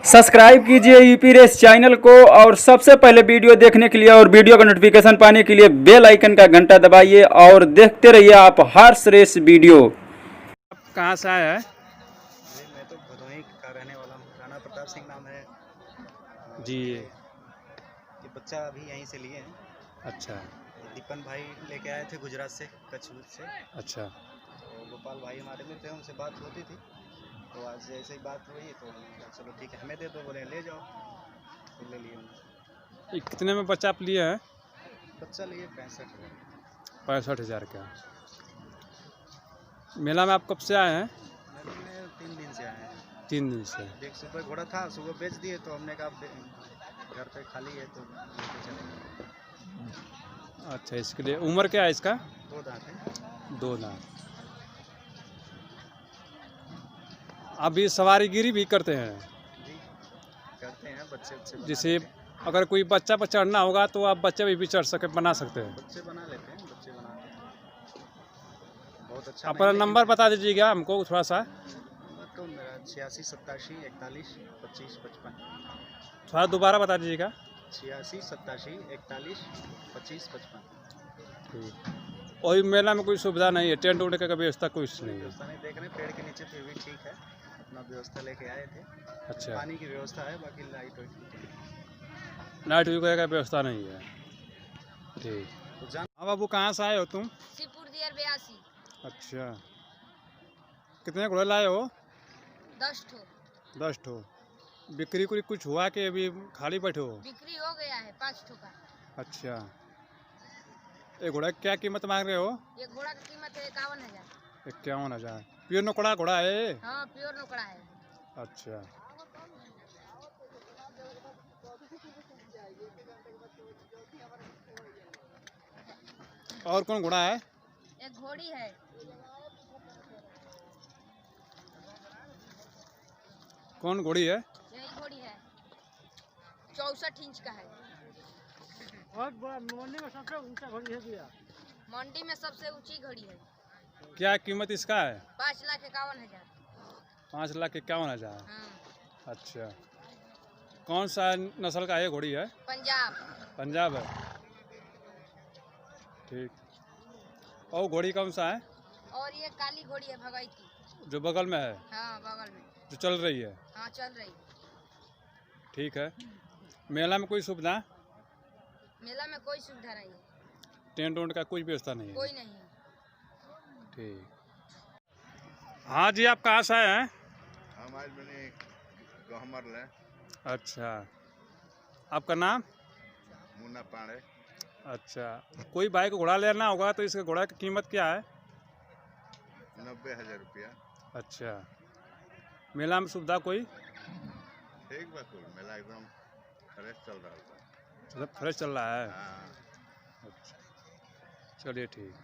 Subscribe कीजिए UP race channel को और सबसे पहले वीडियो देखने के लिए और वीडियो का नोटिफिकेशन पाने के लिए बेल आइकन का घंटा दबाइए और देखते रहिए आप हर्ष रेस वीडियो। कहाँ से आया है? मैं तो भदोही का रहने वाला हूँ। राणा प्रताप सिंह नाम है जी। ये बच्चा अभी यहीं से लिए हैं। अच्छा दीपन भाई लेके आए थे गुजरात से, कच्छ से। अच्छा। तो गोपाल भाई हमारे में थे, उनसे बात होती थी, तो आज ऐसे ही बात हुई तो चलो ठीक है हमें दे दो, बोले ले जाओ, तो ले लिए उन्होंने। ये कितने में बच्चा आप लिए हैं? बच्चा लिए 65,000। 65,000 का। मेला में आप कब से आए हैं? मैंने 3 दिन से आए हैं। 3 दिन से। एक सुबह घोड़ा था, सुबह बेच दिए, तो हमने कहा घर पे खाली है तो लेके चले। अच्छा, इसके लिए उम्र क्या है इसका? 2 दांत है। 2 दांत। अभी सवारीगिरी भी करते हैं? जी करते हैं, बच्चे जैसे अगर कोई बच्चा पर चढ़ना होगा तो आप बच्चे भी चढ़ सके, बना सकते हैं? बच्चे बना लेते हैं, बच्चे बनाते हैं। बहुत अच्छा। अपना नंबर बता दीजिएगा हमको थोड़ा सा। नंबर तो मेरा 86 87 41 25 55। थोड़ा दोबारा बता दीजिएगा। 86 87 41 25 55। ठीक। और मेला में कोई सुविधा नहीं है, टेंट उंट का व्यवस्था कुछ नहीं है? व्यवस्था नहीं, देख रहे हैं पेड़ के नीचे, फिर भी ठीक है, अपना व्यवस्था लेके आए थे। अच्छा, पानी की व्यवस्था है, बाकी लाइट नाइट वगैरह का व्यवस्था नहीं है। ठीक। तो जान। हाँ बाबू, कहाँ से आए हो तुम? शिवपुर दियर 82। अच्छा, कितने घोड़े लाए हो? 10 ठो। 10 ठो। बिक्री कुछ हुआ कि अभी खाली बैठे हो? बिक्री हो गया है 5 ठो का। अच्छा, एक घोड़ा की क्या कीमत मांग रहे हो? एक घोड़ा की कीमत है 51,000। 51,000। प्योर नकोड़ा घोड़ा है? हाँ प्योर नोकड़ा है। अच्छा। और कौन घोड़ा है? एक घोड़ी है। कौन घोड़ी है? यही घोड़ी है, 64 इंच का है। बहुत बड़ा मंडी में सबसे ऊंचा घड़ी है भैया। मंडी में सबसे ऊंची घड़ी है। क्या कीमत इसका है? 5,51,000। 5,51,000। हाँ। अच्छा, कौन सा नस्ल का ये घोड़ी है? पंजाब। पंजाब है। ठीक। और घोड़ी कौन सा है? और ये काली घोड़ी है भगैती, जो बगल में है? हाँ बगल में, जो चल रही है? हाँ चल रही। ठीक है। मेला में कोई सुविधा? मेला में कोई सुविधा नहीं है, टेंट उंट का कोई व्यवस्था नहीं है? कोई नहीं है। ठीक। हाँ जी, आप कहाँ से आए हैं? हम आज मैंने गहमर ले। अच्छा, आपका नाम? मुन्ना पांडे। अच्छा, कोई भाई को घोड़ा लेना होगा तो इसके घोड़ा की कीमत क्या है? 90,000 रुपया। अच्छा, मेला में सुविधा कोई? ठीक बा, कुल मेला एकदम फ्रेश चल रहा है। मतलब फ्रेश चल रहा है? हाँ। अच्छा, चलिए ठीक।